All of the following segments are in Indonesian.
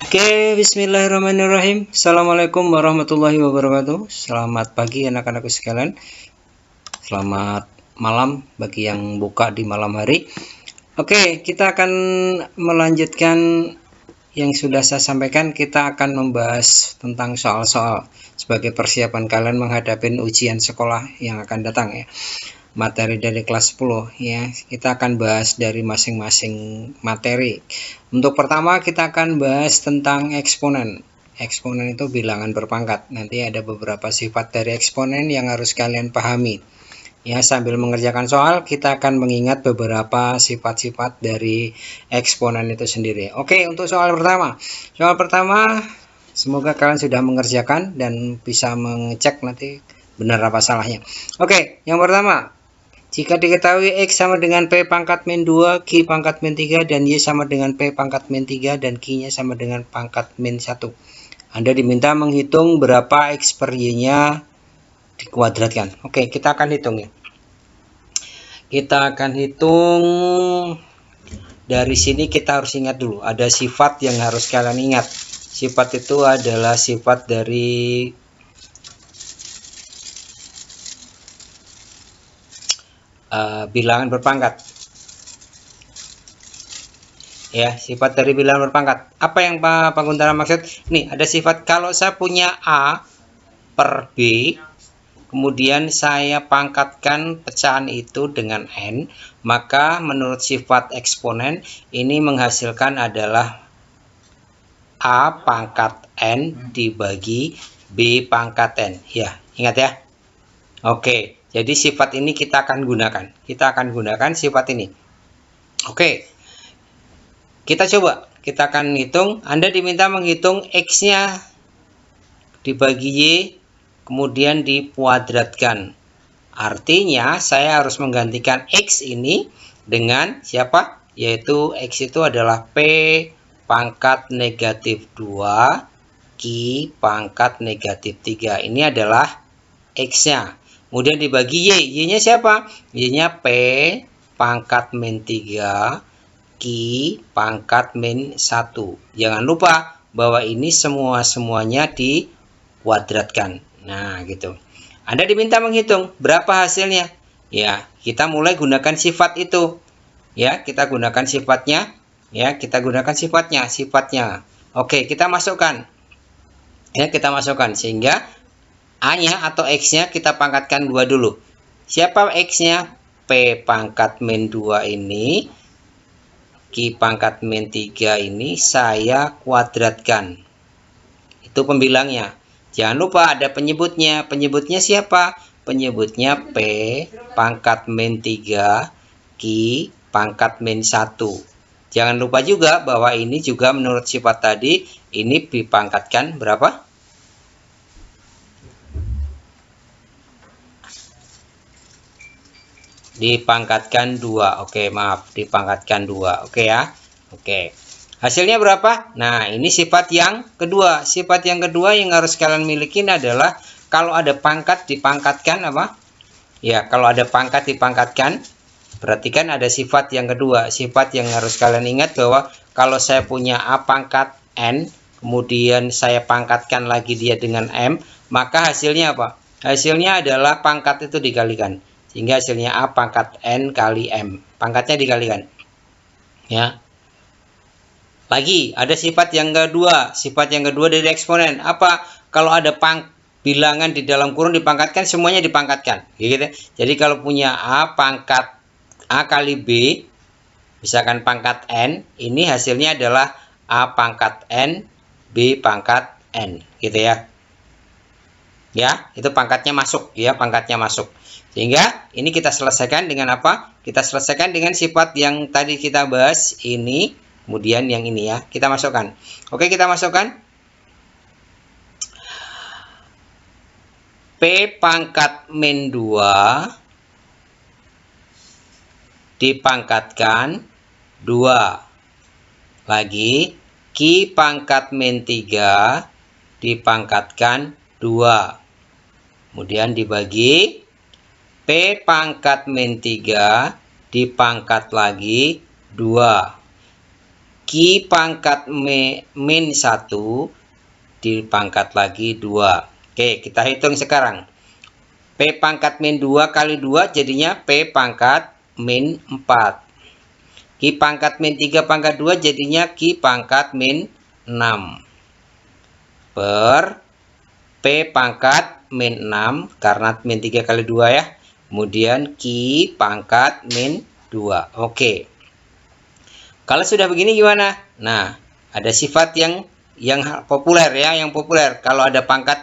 Oke, bismillahirrahmanirrahim. Assalamualaikum warahmatullahi wabarakatuh. Selamat pagi anak-anakku sekalian. Selamat malam bagi yang buka di malam hari. Oke, kita akan melanjutkan yang sudah saya sampaikan. Kita akan membahas tentang soal-soal sebagai persiapan kalian menghadapi ujian sekolah yang akan datang ya. Materi dari kelas 10 ya. Kita akan bahas dari masing-masing materi. Untuk pertama kita akan bahas tentang eksponen. Eksponen itu bilangan berpangkat. Nanti ada beberapa sifat dari eksponen yang harus kalian pahami. Ya, sambil mengerjakan soal kita akan mengingat beberapa sifat-sifat dari eksponen itu sendiri. Oke, untuk soal pertama. Soal pertama semoga kalian sudah mengerjakan dan bisa mengecek nanti benar apa salahnya. Oke, yang pertama, jika diketahui X sama dengan P pangkat min 2, Q pangkat min 3, dan Y sama dengan P pangkat min 3, dan Q-nya sama dengan pangkat min 1. Anda diminta menghitung berapa X per Y-nya dikuadratkan. Oke, kita akan hitung ya. Kita akan hitung. Dari sini kita harus ingat dulu. Ada sifat yang harus kalian ingat. Sifat itu adalah sifat dari bilangan berpangkat ya, sifat dari bilangan berpangkat. Apa yang Pak Guntara maksud? Nih, ada sifat kalau saya punya A per B, kemudian saya pangkatkan pecahan itu dengan N, maka menurut sifat eksponen ini menghasilkan adalah A pangkat N dibagi B pangkat N. Ya, ingat ya. Oke. Jadi sifat ini kita akan gunakan. Kita akan gunakan sifat ini. Oke. Kita coba. Kita akan hitung. Anda diminta menghitung X-nya dibagi Y, kemudian dikuadratkan. Artinya saya harus menggantikan X ini dengan siapa? Yaitu X itu adalah P pangkat negatif 2, Q pangkat negatif 3. Ini adalah X-nya. Kemudian dibagi Y. Y-nya siapa? Y-nya P pangkat min 3, Q pangkat min 1. Jangan lupa bahwa ini semuanya dikuadratkan. Nah, gitu. Anda diminta menghitung berapa hasilnya. Ya, kita mulai gunakan sifat itu. Ya, kita gunakan sifatnya. Ya, kita gunakan sifatnya. Oke, kita masukkan. Ya, kita masukkan sehingga A-nya atau X-nya kita pangkatkan 2 dulu. Siapa X-nya? P pangkat min 2 ini, Q pangkat min 3 ini saya kuadratkan. Itu pembilangnya. Jangan lupa ada penyebutnya. Penyebutnya siapa? Penyebutnya P pangkat min 3, Q pangkat min 1. Jangan lupa juga bahwa ini juga menurut sifat tadi, ini dipangkatkan berapa? Dipangkatkan 2. Oke, maaf, dipangkatkan 2. Oke ya. Oke. Hasilnya berapa? Nah, ini sifat yang kedua. Sifat yang kedua yang harus kalian miliki adalah kalau ada pangkat dipangkatkan apa? Ya, kalau ada pangkat dipangkatkan, berarti kan ada sifat yang kedua. Sifat yang harus kalian ingat bahwa kalau saya punya A pangkat N, kemudian saya pangkatkan lagi dia dengan M, maka hasilnya apa? Hasilnya adalah pangkat itu dikalikan. Sehingga hasilnya A pangkat N kali M. Pangkatnya dikalikan. Ya. Lagi, ada sifat yang kedua. Sifat yang kedua dari eksponen. Apa? Kalau ada bilangan di dalam kurung dipangkatkan, semuanya dipangkatkan. Gitu. Jadi kalau punya A pangkat A kali B, misalkan pangkat N, ini hasilnya adalah A pangkat N, B pangkat N. Gitu ya. Ya, itu pangkatnya masuk. Ya, pangkatnya masuk. Sehingga ini kita selesaikan dengan apa? Kita selesaikan dengan sifat yang tadi kita bahas ini, kemudian yang ini ya, kita masukkan. Oke, kita masukkan. P pangkat min 2 dipangkatkan 2. Lagi, Q pangkat min 3 dipangkatkan 2. Kemudian dibagi P pangkat min 3 dipangkat lagi 2. Ki pangkat min 1 dipangkat lagi 2. Oke, kita hitung sekarang. P pangkat min 2 kali 2 jadinya P pangkat min 4. Ki pangkat min 3 pangkat 2 jadinya Ki pangkat min 6. Per P pangkat min 6 karena min 3 kali 2 ya. Kemudian Ki pangkat min 2. Oke. Kalau sudah begini gimana? Nah, ada sifat yang populer ya, yang populer. Kalau ada pangkat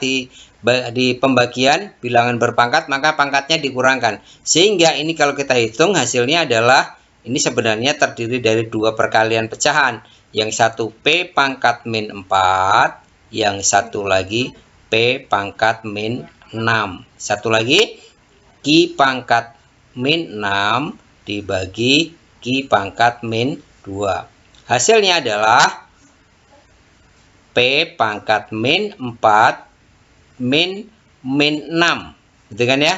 di pembagian bilangan berpangkat, maka pangkatnya dikurangkan. Sehingga ini kalau kita hitung hasilnya adalah ini sebenarnya terdiri dari 2 perkalian pecahan. Yang satu P pangkat min 4, yang satu lagi P pangkat min 6. Satu lagi Ki pangkat min 6 dibagi Ki pangkat min 2. Hasilnya adalah P pangkat min 4 min 6. Gitu kan ya?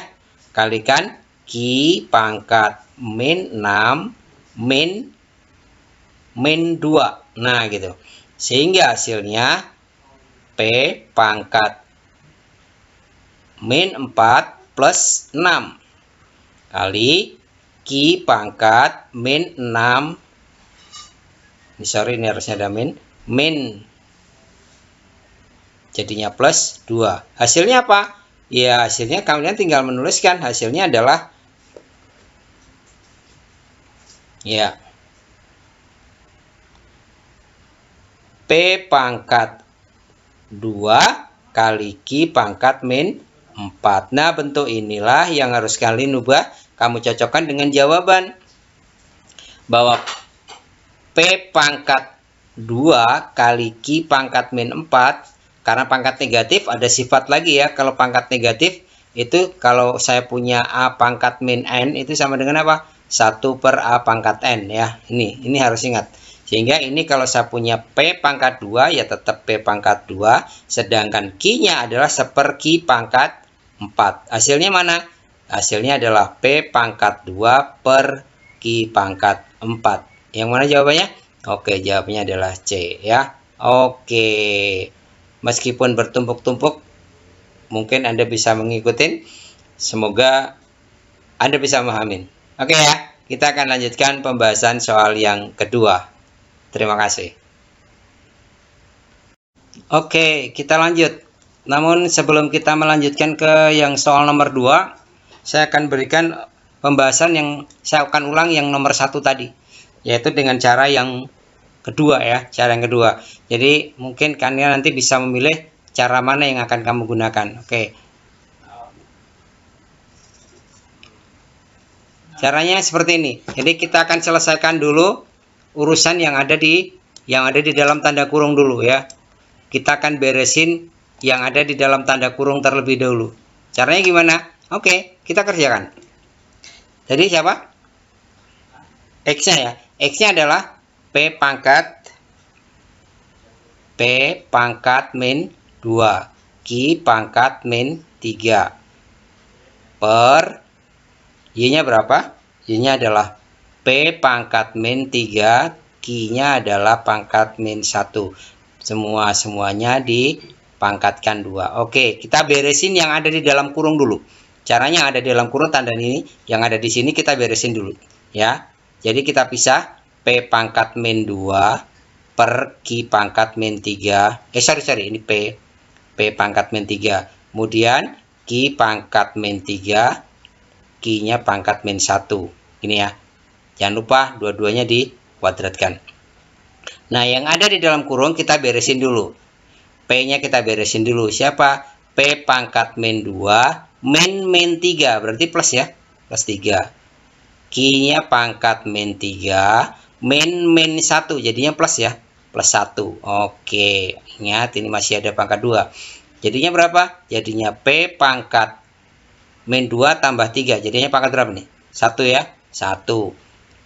Kalikan Ki pangkat min 6 min 2. Nah, gitu. Sehingga hasilnya P pangkat min 4 plus 6 kali Ki pangkat min 6. Sorry, ini harusnya ada min. Jadinya plus 2. Hasilnya apa? Ya, hasilnya kalian tinggal menuliskan. Hasilnya adalah ya P pangkat 2 kali Ki pangkat min 4. Nah, bentuk inilah yang harus kalian ubah. Kamu cocokkan dengan jawaban. Bahwa P pangkat 2 kali Ki pangkat min 4. Karena pangkat negatif ada sifat lagi ya. Kalau pangkat negatif itu kalau saya punya A pangkat min N itu sama dengan apa? 1 per A pangkat N ya. Ini harus ingat. Sehingga ini kalau saya punya P pangkat 2 ya tetap P pangkat 2. Sedangkan Ki-nya adalah 1 per Ki pangkat 4. Hasilnya mana? Hasilnya adalah P pangkat 2 per Ki pangkat 4. Yang mana jawabannya? Oke, jawabannya adalah C ya. Oke. Meskipun bertumpuk-tumpuk, mungkin Anda bisa mengikuti. Semoga Anda bisa memahami. Oke ya, kita akan lanjutkan pembahasan soal yang kedua. Terima kasih. Oke, kita lanjut. Namun sebelum kita melanjutkan ke yang soal nomor 2, saya akan berikan pembahasan yang saya akan ulang yang nomor 1 tadi. Yaitu dengan cara yang kedua ya, cara yang kedua. Jadi mungkin kalian nanti bisa memilih cara mana yang akan kamu gunakan. Oke. Caranya seperti ini. Jadi kita akan selesaikan dulu urusan yang ada di dalam tanda kurung dulu ya. Kita akan beresin yang ada di dalam tanda kurung terlebih dahulu. Caranya gimana? Oke, kita kerjakan. Jadi siapa? X-nya ya. X-nya adalah P pangkat min 2 Ki pangkat min 3 per Y-nya berapa? Y-nya adalah P pangkat min 3, Ki-nya adalah pangkat min 1. Semuanya dipangkatkan 2. Oke, kita beresin yang ada di dalam kurung dulu. Caranya ada di dalam kurung tanda ini, yang ada di sini kita beresin dulu ya. Jadi kita pisah P pangkat min 2 per Ki pangkat min 3. Sorry, ini P pangkat min 3. Kemudian Ki pangkat min 3, Ki-nya pangkat min 1. Ini ya. Jangan lupa dua-duanya dikuadratkan. Nah, yang ada di dalam kurung kita beresin dulu. P-nya kita beresin dulu. Siapa? P pangkat min 2 min 3. Berarti plus ya. Plus 3. Ki-nya pangkat min 3 min 1. Jadinya plus ya. Plus 1. Oke. Ingat ini masih ada pangkat 2. Jadinya berapa? Jadinya P pangkat min 2 tambah 3. Jadinya pangkat berapa nih? 1 ya. 1.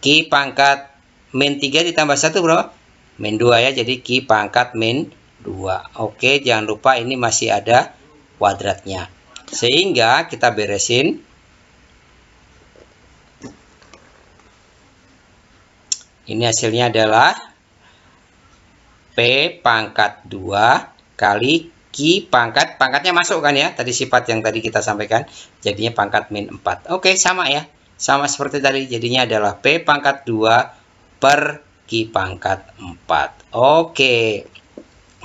Ki pangkat min 3 ditambah 1 berapa? Min 2 ya. Jadi Ki pangkat min 2. Oke, jangan lupa ini masih ada kuadratnya. Sehingga kita beresin. Ini hasilnya adalah P pangkat 2 kali Q pangkatnya masuk kan ya, tadi sifat yang tadi kita sampaikan, jadinya pangkat min 4. Oke, sama ya, sama seperti tadi, jadinya adalah P pangkat 2 per Q pangkat 4. Oke,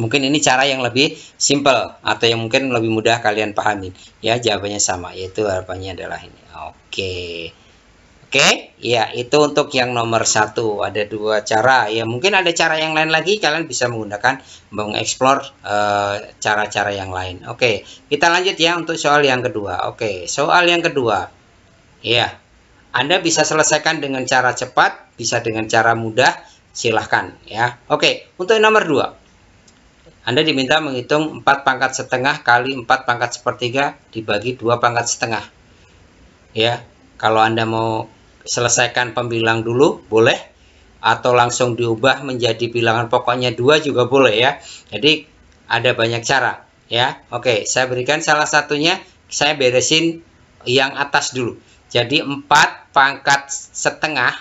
mungkin ini cara yang lebih simple atau yang mungkin lebih mudah kalian pahami ya. Jawabannya sama, yaitu harapannya adalah ini. Oke, ya itu untuk yang nomor 1. Ada 2 cara ya, mungkin ada cara yang lain lagi, kalian bisa menggunakan mengeksplor cara-cara yang lain. Oke, kita lanjut ya untuk soal yang kedua. Oke, soal yang kedua ya, Anda bisa selesaikan dengan cara cepat, bisa dengan cara mudah, silahkan ya. Oke, untuk yang nomor 2, Anda diminta menghitung 4 pangkat setengah kali 4 pangkat sepertiga dibagi 2 pangkat setengah. Ya, kalau Anda mau selesaikan pembilang dulu, boleh. Atau langsung diubah menjadi bilangan pokoknya 2 juga boleh ya. Jadi, ada banyak cara ya. Oke, saya berikan salah satunya, saya beresin yang atas dulu. Jadi, 4 pangkat setengah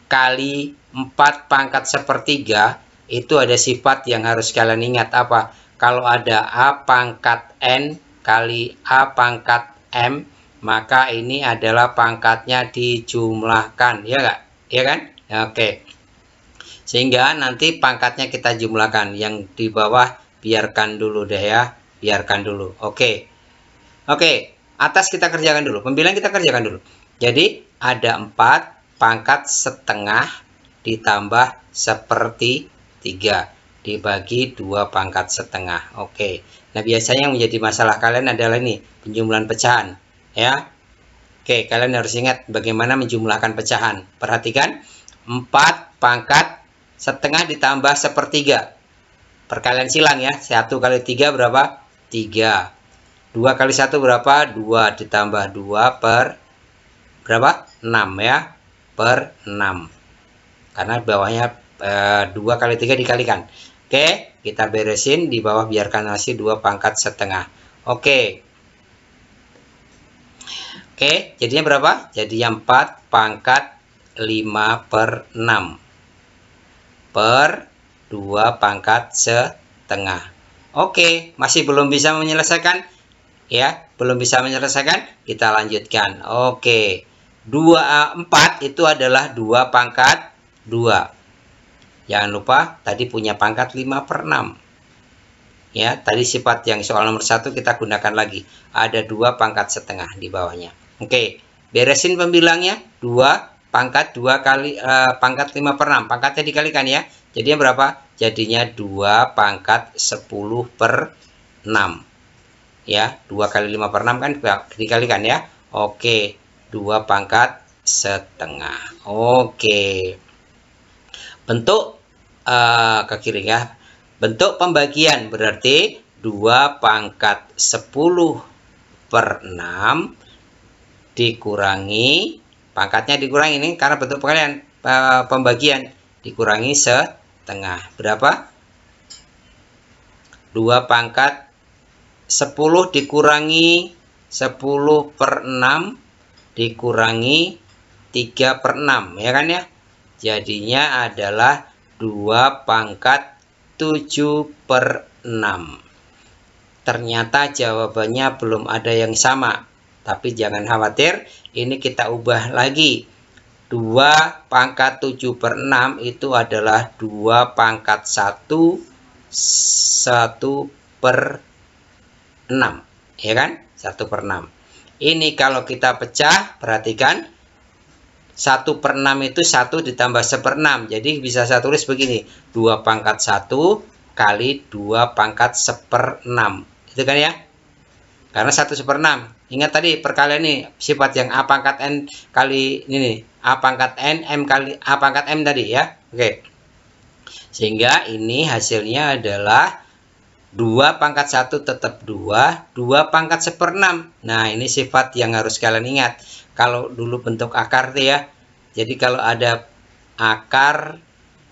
kali 4 pangkat sepertiga, itu ada sifat yang harus kalian ingat apa? Kalau ada A pangkat N kali A pangkat M, maka ini adalah pangkatnya dijumlahkan, ya enggak? Ya kan? Oke. Sehingga nanti pangkatnya kita jumlahkan. Yang di bawah biarkan dulu deh ya. Biarkan dulu. Oke. Oke, atas kita kerjakan dulu. Pembilang kita kerjakan dulu. Jadi ada 4 pangkat setengah ditambah sepertiga dibagi 2 pangkat setengah. Oke. Nah, biasanya yang menjadi masalah kalian adalah ini, penjumlahan pecahan. Ya, oke, kalian harus ingat bagaimana menjumlahkan pecahan. Perhatikan, 4 pangkat setengah ditambah sepertiga. Perkalian silang ya, 1 kali 3 berapa? 3. 2 kali 1 berapa? 2 ditambah 2 per berapa? 6 ya, per 6. Karena bawahnya 2 kali 3 dikalikan. Oke, kita beresin di bawah, biarkan masih 2 pangkat setengah. Oke. Oke, jadinya berapa? Jadinya 4 pangkat 5 per 6 per 2 pangkat setengah. Oke, masih belum bisa menyelesaikan ya, belum bisa menyelesaikan, kita lanjutkan. Oke, 4 itu adalah 2 pangkat 2. Jangan lupa tadi punya pangkat 5 per 6 ya, tadi sifat yang soal nomor 1 kita gunakan lagi, ada 2 pangkat setengah di bawahnya. Oke, beresin pembilangnya. 2 pangkat 2 kali pangkat 5 per 6. Pangkatnya dikalikan ya. Jadinya berapa? Jadinya 2 pangkat 10 per 6. Ya, 2 kali 5 per 6 kan dikalikan ya. Oke, 2 pangkat setengah. Oke. Bentuk ke kiri ya. Bentuk pembagian berarti 2 pangkat 10 per 6 dikurangi, pangkatnya dikurangi ini karena bentuk pembagian, dikurangi setengah. Berapa? 2 pangkat 10 dikurangi 10 per 6 dikurangi 3 per 6 ya kan ya. Jadinya adalah 2 pangkat 7 per 6. Ternyata jawabannya belum ada yang sama. Tapi jangan khawatir, ini kita ubah lagi. 2 pangkat 7 per 6 itu adalah 2 pangkat 1 per 6. Ya kan? 1 per 6. Ini kalau kita pecah, perhatikan. 1 per 6 itu 1 ditambah 1 per 6. Jadi bisa saya tulis begini. 2 pangkat 1 kali 2 pangkat 1 per 6. Itu kan ya? Karena 1 per 6. Ingat tadi perkalian ini sifat yang A pangkat N kali ini nih. A pangkat N, M kali A pangkat M tadi ya. Oke. Sehingga ini hasilnya adalah 2 pangkat 1 tetap 2. 2 pangkat 1 per 6. Nah ini sifat yang harus kalian ingat. Kalau dulu bentuk akar tuh ya. Jadi kalau ada akar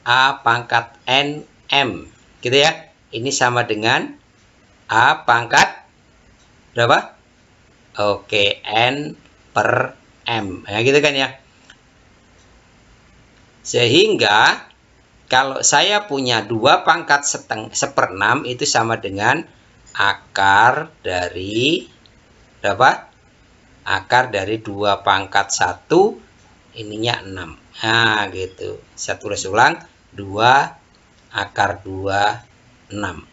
A pangkat N, M. Gitu ya. Ini sama dengan A pangkat berapa? Oke, N per M. Nah, gitu kan ya. Sehingga Kalau saya punya 2 pangkat seperenam itu sama dengan akar dari berapa? Akar dari 2 pangkat 1 ininya 6. Nah, gitu. Saya tulis ulang, 2 akar 2, 6.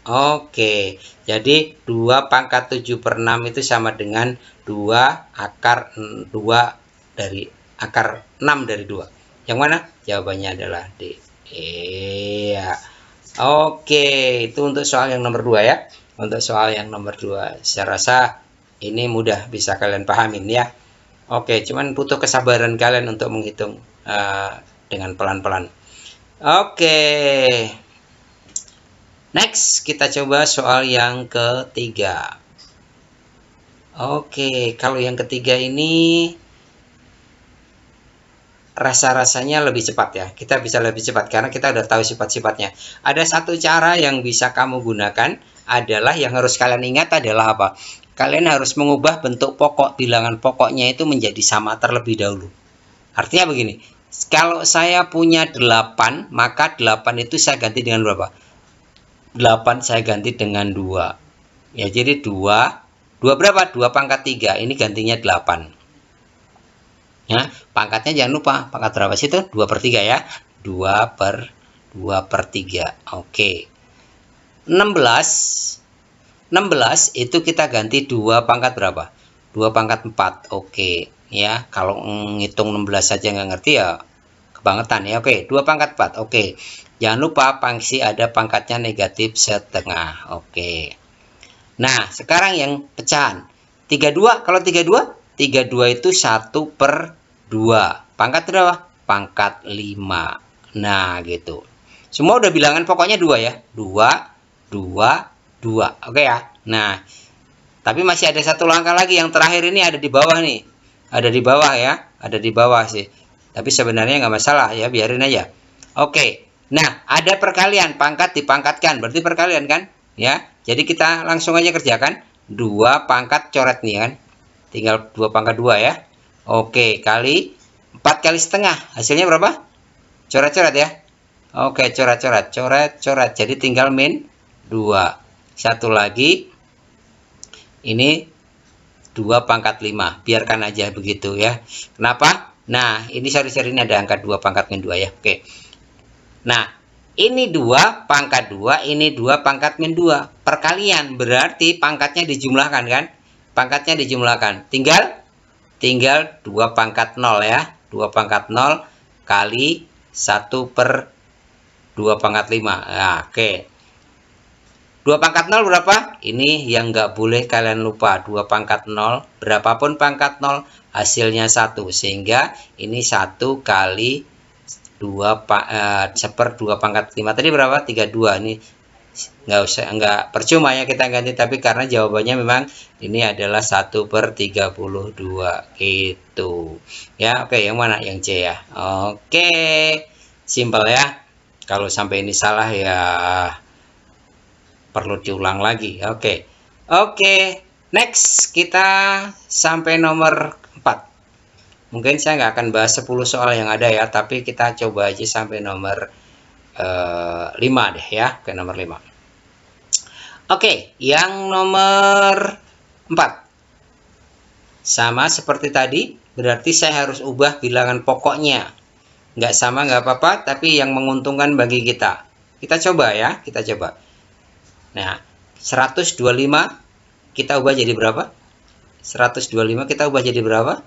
Oke, jadi 2 pangkat 7/6 itu sama dengan 2 akar 2 dari akar 6 dari 2. Yang mana? Jawabannya adalah D. Iya. Oke, itu untuk soal yang nomor 2 ya. Untuk soal yang nomor 2, saya rasa ini mudah bisa kalian pahamin ya. Oke, cuman butuh kesabaran kalian untuk menghitung dengan pelan-pelan. Oke. Next, kita coba soal yang ketiga. Oke, kalau yang ketiga ini rasa-rasanya lebih cepat ya. Kita bisa lebih cepat karena kita udah tahu sifat-sifatnya. Ada satu cara yang bisa kamu gunakan adalah yang harus kalian ingat adalah apa? Kalian harus mengubah bentuk pokok bilangan pokoknya itu menjadi sama terlebih dahulu. Artinya begini, kalau saya punya 8, maka 8 itu saya ganti dengan berapa? 8 saya ganti dengan 2. Ya, jadi 2 berapa? 2 pangkat 3. Ini gantinya 8. Ya, pangkatnya jangan lupa. Pangkat berapa sih itu? 2/3 ya. 2/3. Oke. 16 itu kita ganti 2 pangkat berapa? 2 pangkat 4. Oke. Ya, kalau ngitung 16 saja nggak ngerti ya kebangetan ya. Oke, 2 pangkat 4. Oke. Jangan lupa pangsi ada pangkatnya negatif setengah. Oke. Nah, sekarang yang pecahan. 32. Kalau 32 itu 1/2. Pangkat berapa? Pangkat 5. Nah, gitu. Semua udah bilangan pokoknya 2 ya. 2, 2, 2. Oke ya. Nah, tapi masih ada satu langkah lagi. Yang terakhir ini ada di bawah nih. Ada di bawah ya. Ada di bawah sih. Tapi sebenarnya nggak masalah ya. Biarin aja. Oke. Nah, ada perkalian, pangkat dipangkatkan, berarti perkalian kan? Ya, jadi kita langsung aja kerjakan. 2 pangkat coret nih kan. Tinggal 2 pangkat 2 ya. Oke, kali 4 kali setengah. Hasilnya berapa? Coret-coret ya. Oke, coret-coret, coret-coret. Jadi tinggal min 2. Satu lagi. Ini 2 pangkat 5. Biarkan aja begitu ya. Kenapa? Nah, ini sorry ini ada angka 2 pangkat min 2 ya. Oke. Nah, ini 2 pangkat 2, ini 2 pangkat min 2. Perkalian, berarti pangkatnya dijumlahkan kan? Pangkatnya dijumlahkan. Tinggal 2 pangkat 0 ya. 2 pangkat 0 kali 1/2 pangkat 5. Nah, oke. 2 pangkat 0 berapa? Ini yang nggak boleh kalian lupa. 2 pangkat 0, berapapun pangkat 0, hasilnya 1. Sehingga ini 1 kali 1/2 pangkat 5 tadi berapa? 32. Ini nggak percuma ya kita ganti, tapi karena jawabannya memang ini adalah 1/32 gitu ya. Oke, yang mana? Yang C ya. Oke, simpel ya. Kalau sampai ini salah ya perlu diulang lagi. Oke, next kita sampai nomor 4. Mungkin saya nggak akan bahas 10 soal yang ada ya, tapi kita coba aja sampai nomor 5 deh ya, ke nomor 5. Oke, yang nomor 4. Sama seperti tadi, berarti saya harus ubah bilangan pokoknya. Nggak sama nggak apa-apa, tapi yang menguntungkan bagi kita. Kita coba ya, kita coba. Nah, 125 kita ubah jadi berapa? 125 kita ubah jadi berapa?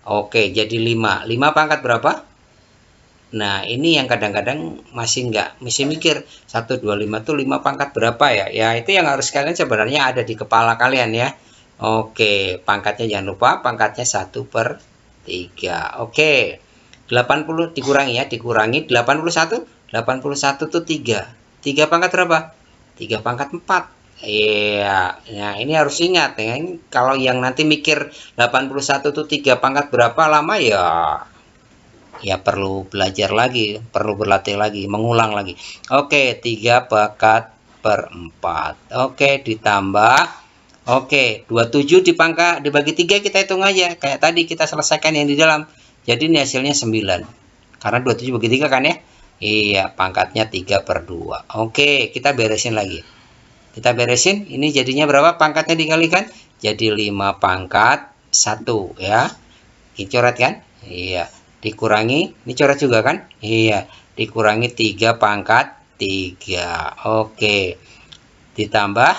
Oke, jadi 5. 5 pangkat berapa? Nah, ini yang kadang-kadang masih mikir. 125 itu 5 pangkat berapa ya? Ya, itu yang harus kalian sebenarnya ada di kepala kalian ya. Oke, pangkatnya jangan lupa, pangkatnya 1/3. Oke, 80 dikurangi ya, dikurangi 81. 81 itu 3. 3 pangkat berapa? 3 pangkat 4. Iya, nah ini harus ingat ya. Kalau yang nanti mikir 81 itu 3 pangkat berapa lama ya perlu belajar lagi, perlu berlatih lagi, mengulang lagi. Oke, 3 pangkat per 4. Oke, ditambah. Oke, 27 dibagi 3 kita hitung aja. Kayak tadi kita selesaikan yang di dalam. Jadi ini hasilnya 9. Karena 27 bagi 3 kan ya. Iya, pangkatnya 3/2. Oke, kita beresin lagi. Kita beresin, ini jadinya berapa pangkatnya dikalikan? Jadi 5 pangkat 1 ya. Ini coret kan? Iya. Dikurangi, ini coret juga kan? Iya. Dikurangi 3 pangkat 3. Oke. Ditambah.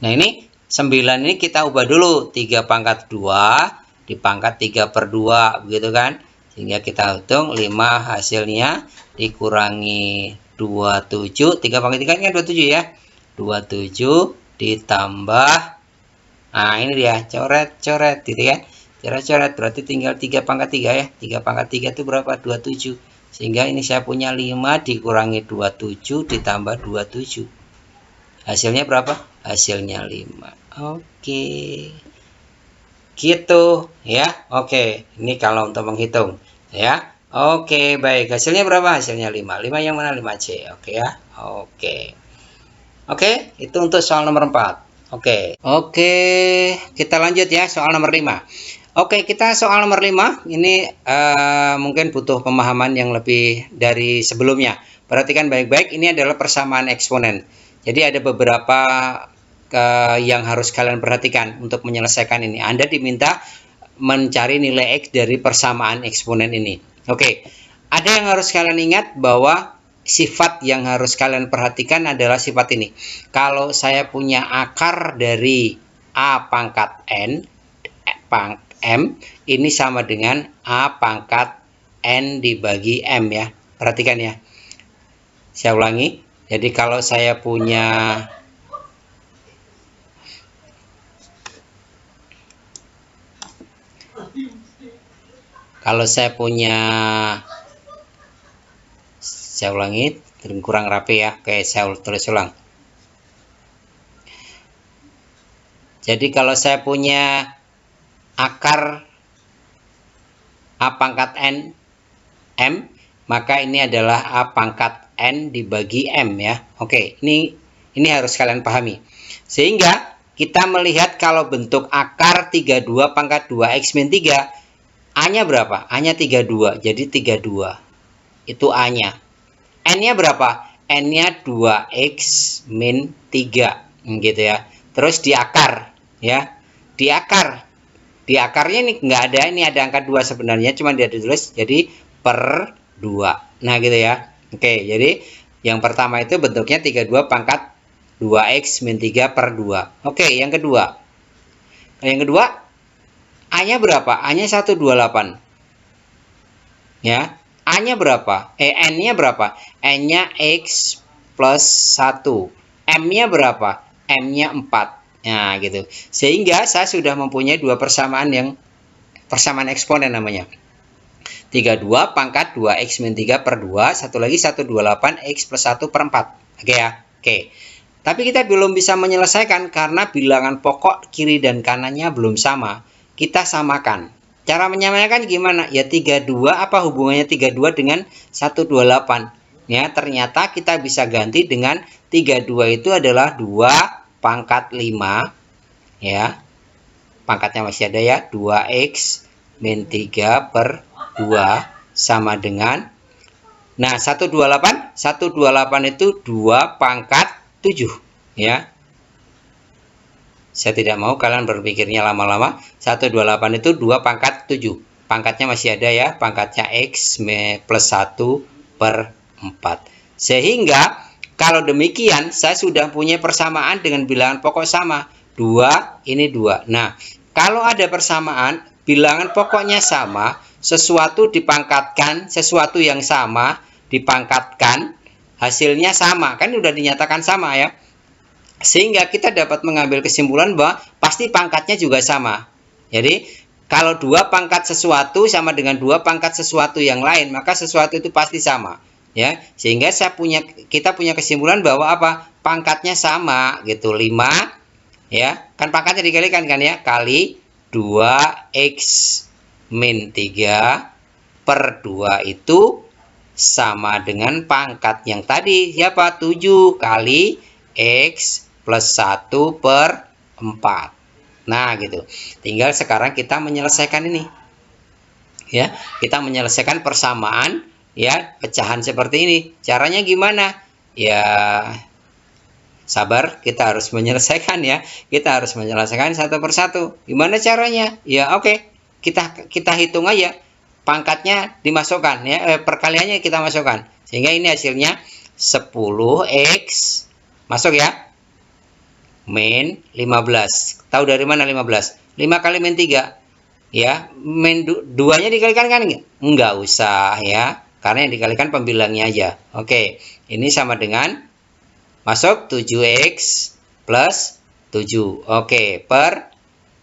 Nah, ini 9 ini kita ubah dulu. 3 pangkat 2 dipangkat 3/2. Begitu kan? Sehingga kita hitung 5 hasilnya dikurangi 27. 3 pangkat 3 kan 27 ya. 27 ditambah, nah ini dia, coret-coret gitu kan, coret-coret, berarti tinggal 3 pangkat 3 ya. 3 pangkat 3 itu berapa? 27. Sehingga ini saya punya 5 dikurangi 27 ditambah 27. Hasilnya berapa? Hasilnya 5. Oke. Gitu ya. Oke, ini kalau untuk menghitung ya. Oke, baik. Hasilnya berapa? Hasilnya 5. 5 yang mana? 5C. Oke ya. Oke. Oke, itu untuk soal nomor 4. Oke, kita lanjut ya soal nomor 5. Oke, kita soal nomor 5 ini mungkin butuh pemahaman yang lebih dari sebelumnya. Perhatikan baik-baik, ini adalah persamaan eksponen. Jadi ada beberapa yang harus kalian perhatikan untuk menyelesaikan ini. Anda diminta mencari nilai X dari persamaan eksponen ini. Oke, ada yang harus kalian ingat bahwa sifat yang harus kalian perhatikan adalah sifat ini. Kalau saya punya akar dari A pangkat N, M, ini sama dengan A pangkat N dibagi M ya. Perhatikan ya. Saya ulangi. Jadi kalau saya punya saya ulangi, kurang rapi ya. Oke, saya tulis ulang. Jadi kalau saya punya akar A pangkat N M, maka ini adalah A pangkat N dibagi M ya. Oke, ini harus kalian pahami. Sehingga kita melihat kalau bentuk akar 32 pangkat 2 X min 3, A-nya berapa? A-nya 32, jadi 32. Itu A-nya. N-nya berapa? N-nya 2X min 3. Gitu ya. Terus di akar. Ya. Di akar. Di akarnya ini nggak ada. Ini ada angka 2 sebenarnya. Cuma dia ditulis. Jadi per 2. Nah gitu ya. Oke. Jadi yang pertama itu bentuknya 32 pangkat 2X min 3 per 2. Oke. Yang kedua. Yang kedua. A-nya berapa? A-nya 128. Ya. A-nya berapa? N-nya berapa? N-nya X plus 1. M-nya berapa? M-nya 4. Nah, gitu. Sehingga saya sudah mempunyai dua persamaan yang persamaan eksponen namanya. 32 pangkat 2X min 3 per 2. Satu lagi 128 X plus 1 per 4. Oke ya? Oke. Tapi kita belum bisa menyelesaikan karena bilangan pokok kiri dan kanannya belum sama. Kita samakan. Cara menyamakan gimana? Ya 32, apa hubungannya 32 dengan 128? Ya, ternyata kita bisa ganti dengan 32 itu adalah 2 pangkat 5. Ya. Pangkatnya masih ada ya. 2X min 3 per 2 sama dengan, nah 128 itu 2 pangkat 7 ya. Saya tidak mau kalian berpikirnya lama-lama. 128 itu 2 pangkat 7. Pangkatnya masih ada ya. Pangkatnya X plus 1 per 4. Sehingga kalau demikian saya sudah punya persamaan dengan bilangan pokok sama. 2 ini 2. Nah, kalau ada persamaan bilangan pokoknya sama, sesuatu dipangkatkan, sesuatu yang sama dipangkatkan, hasilnya sama. Kan sudah dinyatakan sama ya. Sehingga kita dapat mengambil kesimpulan bahwa pasti pangkatnya juga sama. Jadi kalau 2 pangkat sesuatu sama dengan 2 pangkat sesuatu yang lain, maka sesuatu itu pasti sama. Ya, sehingga kita punya kesimpulan bahwa apa? Pangkatnya sama gitu. 5 ya, kan pangkatnya dikalikan kan ya, kali 2X min 3 per 2 itu sama dengan pangkat yang tadi siapa? 7 kali X plus 1 per 4. Nah gitu. Tinggal sekarang kita menyelesaikan ini. Ya, kita menyelesaikan persamaan ya, pecahan seperti ini. Caranya gimana? Ya, sabar, kita harus menyelesaikan ya. Kita harus menyelesaikan satu persatu. Gimana caranya? Ya, oke. Kita hitung aja. Pangkatnya dimasukkan ya, perkaliannya kita masukkan. Sehingga ini hasilnya 10x masuk ya. Min 15. Tahu dari mana 15? 5 kali min 3. Ya, min 2-nya dikalikan kan enggak usah ya. Karena yang dikalikan pembilangnya aja. Oke, ini sama dengan masuk 7x plus 7. Oke, per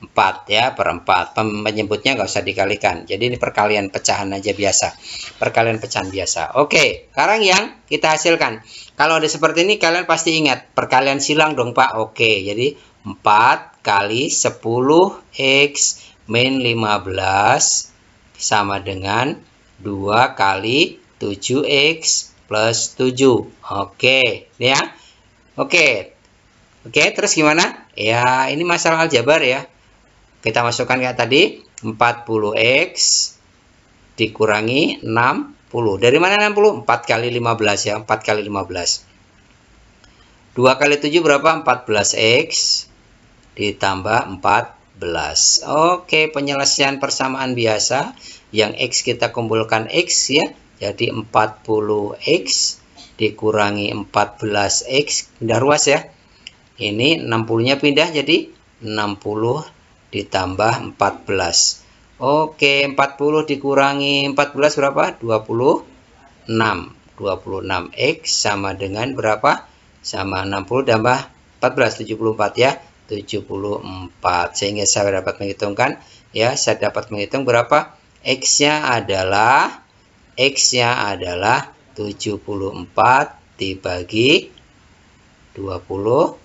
4 ya, per 4. Penyebutnya nggak usah dikalikan. Jadi ini perkalian pecahan aja biasa. Perkalian pecahan biasa. Oke, sekarang yang kita hasilkan. Kalau ada seperti ini kalian pasti ingat perkalian silang dong Pak. Oke, jadi 4 kali 10x min 15 sama dengan 2 kali 7x plus 7. Oke, ya. Oke, terus gimana? Ya, ini masalah aljabar ya. Kita masukkan kayak tadi, 40x dikurangi 60. Dari mana 60? 4 kali 15 ya, 4 kali 15. 2 kali 7 berapa? 14x ditambah 14. Oke, penyelesaian persamaan biasa. Yang x kita kumpulkan x ya. Jadi 40x dikurangi 14x. Pindah ruas ya. Ini 60-nya pindah jadi 60 ditambah 14. Oke, 40 dikurangi 14 berapa? 26. 26x sama dengan berapa? Sama 60 tambah 14, 74 ya. 74. Sehingga saya dapat menghitungkan ya, saya dapat menghitung berapa? X-nya adalah 74 dibagi 26.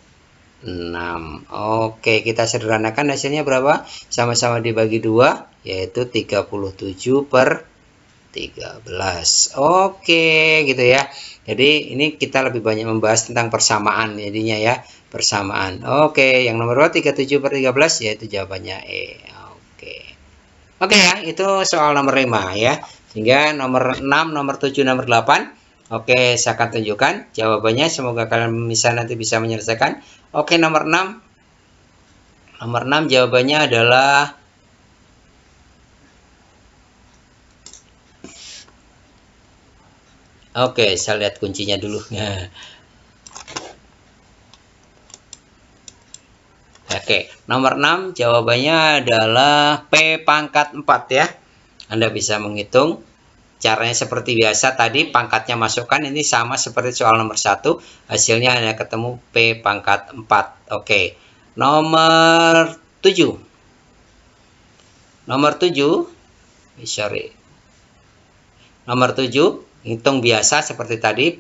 Oke, kita sederhanakan hasilnya berapa? Sama-sama dibagi 2, yaitu 37 per 13. Oke, gitu ya. Jadi ini kita lebih banyak membahas tentang persamaan jadinya ya. Persamaan. Oke, yang nomor 2 37 per 13 yaitu jawabannya E. Oke ya, itu soal nomor 5 ya. Sehingga nomor 6, nomor 7, nomor 8. Oke, saya akan tunjukkan jawabannya. Semoga kalian nanti bisa menyelesaikan. Oke, nomor 6. Nomor 6 jawabannya adalah oke, saya lihat kuncinya dulu. Oke, nomor 6 jawabannya adalah P pangkat 4 ya. Anda bisa menghitung. Caranya seperti biasa tadi, pangkatnya masukkan, ini sama seperti soal nomor 1. Hasilnya Anda ketemu P pangkat 4. Oke. Nomor 7. Nomor 7. Nomor 7, hitung biasa seperti tadi.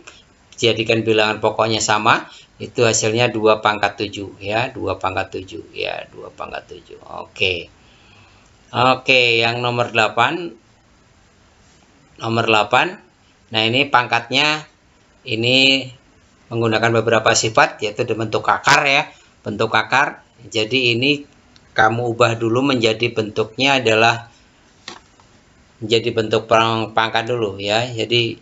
Jadikan bilangan pokoknya sama. Itu hasilnya 2 pangkat 7 ya, 2 pangkat 7 ya, 2 pangkat 7. Oke. Oke, yang nomor 8. Nomor 8. Nah, ini pangkatnya ini menggunakan beberapa sifat, yaitu bentuk akar ya. Bentuk akar. Jadi ini kamu ubah dulu menjadi bentuknya adalah menjadi bentuk pangkat dulu ya. Jadi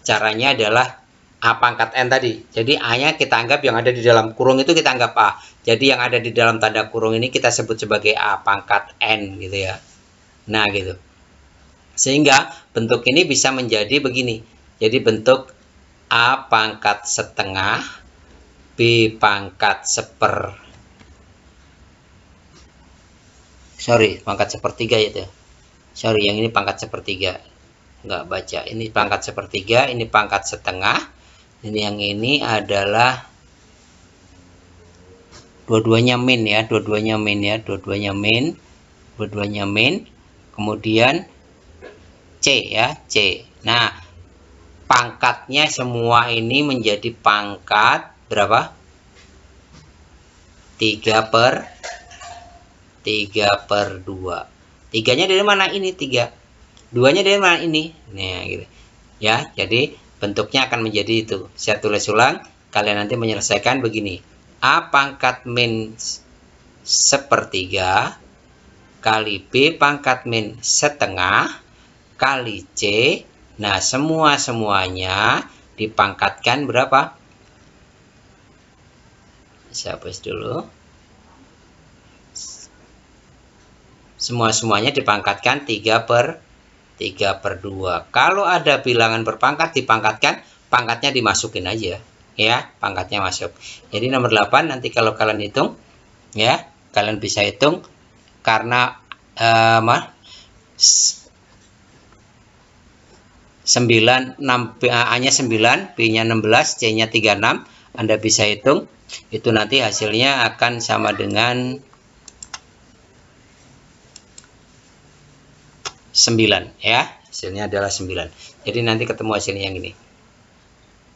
caranya adalah A pangkat N tadi. Jadi A-nya kita anggap yang ada di dalam kurung itu kita anggap A. Jadi yang ada di dalam tanda kurung ini kita sebut sebagai A pangkat N gitu ya. Nah, gitu. Sehingga bentuk ini bisa menjadi begini. Jadi bentuk A pangkat setengah, B pangkat pangkat sepertiga itu. Sorry, yang ini pangkat sepertiga. Nggak baca. Ini pangkat sepertiga, ini pangkat setengah. Ini yang ini adalah dua-duanya min ya, dua-duanya min ya, dua-duanya min. Kemudian C ya, C. Nah, pangkatnya semua ini menjadi pangkat berapa? 3 per 2. 3-nya dari mana? Ini 3. 2-nya dari mana? Ini. Nah, gitu. Ya, jadi bentuknya akan menjadi itu. Saya tulis ulang, kalian nanti menyelesaikan begini. A pangkat min sepertiga kali B pangkat min setengah kali C Nah, semuanya dipangkatkan berapa? Saya hapus dulu. Semuanya dipangkatkan 3/2. Kalau ada bilangan berpangkat dipangkatkan, pangkatnya dimasukin aja. Ya, pangkatnya masuk. Jadi nomor 8 nanti kalau kalian hitung, ya, kalian bisa hitung karena 9, 6, A-nya 9, B-nya 16, C-nya 36. Anda bisa hitung, itu nanti hasilnya akan sama dengan 9, ya. Hasilnya adalah 9. Jadi nanti ketemu hasilnya yang ini.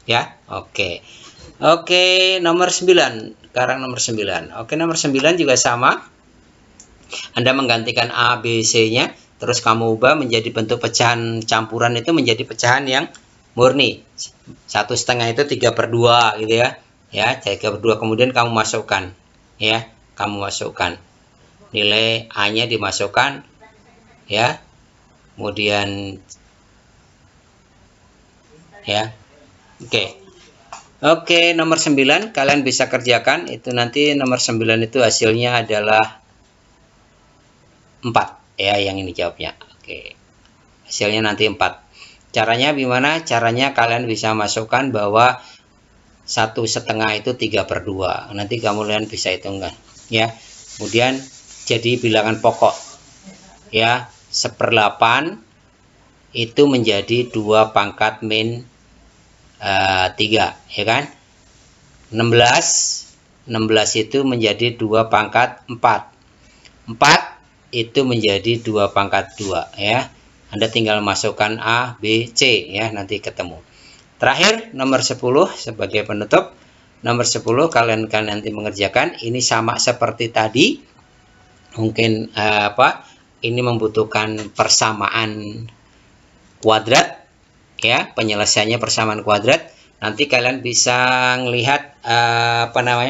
Ya, oke. Oke, nomor 9. Sekarang nomor 9. Oke, nomor 9 juga sama. Anda menggantikan A, B, C-nya, terus kamu ubah menjadi bentuk pecahan campuran itu menjadi pecahan yang murni. 1/2 itu 3/2 gitu ya. Ya, 3/2 kemudian kamu masukkan. Ya, kamu masukkan. Nilai A-nya dimasukkan. Ya. Kemudian ya. Oke, nomor 9 kalian bisa kerjakan. Itu nanti nomor 9 itu hasilnya adalah 4. Ya, yang ini jawabnya. Oke. Hasilnya nanti 4. Caranya gimana? Caranya kalian bisa masukkan bahwa 1/2 itu 3/2. Nanti kalian bisa hitungkan. Ya. Kemudian jadi bilangan pokok. Ya, 1/8 itu menjadi 2 pangkat min 3, ya kan? 16 itu menjadi 2 pangkat 4. 4 itu menjadi 2 pangkat 2, ya. Anda tinggal masukkan A, B, C, ya, nanti ketemu. Terakhir nomor 10 sebagai penutup. Nomor 10 kalian nanti mengerjakan ini sama seperti tadi. Mungkin ini membutuhkan persamaan kuadrat, ya, penyelesaiannya persamaan kuadrat. Nanti kalian bisa melihat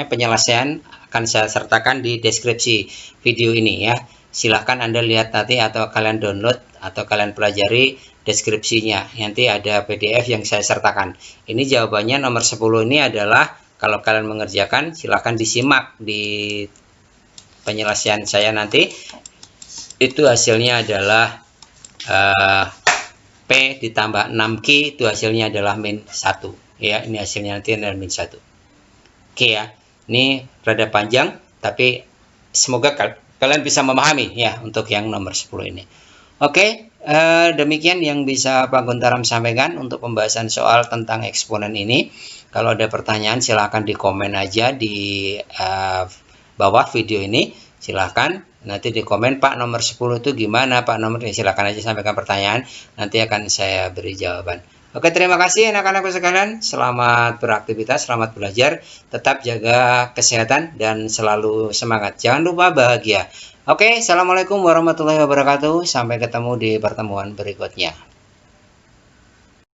penyelesaian akan saya sertakan di deskripsi video ini, ya. Silahkan Anda lihat nanti atau kalian download atau kalian pelajari deskripsinya. Nanti ada PDF yang saya sertakan. Ini jawabannya nomor 10 ini adalah kalau kalian mengerjakan silahkan disimak di penyelesaian saya nanti. Itu hasilnya adalah P ditambah 6Q itu hasilnya adalah min 1, ya. Ini hasilnya nanti adalah min 1. Oke, ya. Ini rada panjang tapi semoga kalian bisa memahami, ya, untuk yang nomor 10 ini. Oke, demikian yang bisa Pak Guntaram sampaikan untuk pembahasan soal tentang eksponen ini. Kalau ada pertanyaan silahkan di komen aja di bawah video ini. Silahkan nanti di komen, Pak nomor 10 itu gimana, Pak nomor ini, silahkan aja sampaikan pertanyaan, nanti akan saya beri jawaban. Oke, terima kasih anak-anakku sekalian, selamat beraktivitas, selamat belajar, tetap jaga kesehatan dan selalu semangat, jangan lupa bahagia. Oke, assalamualaikum warahmatullahi wabarakatuh, sampai ketemu di pertemuan berikutnya.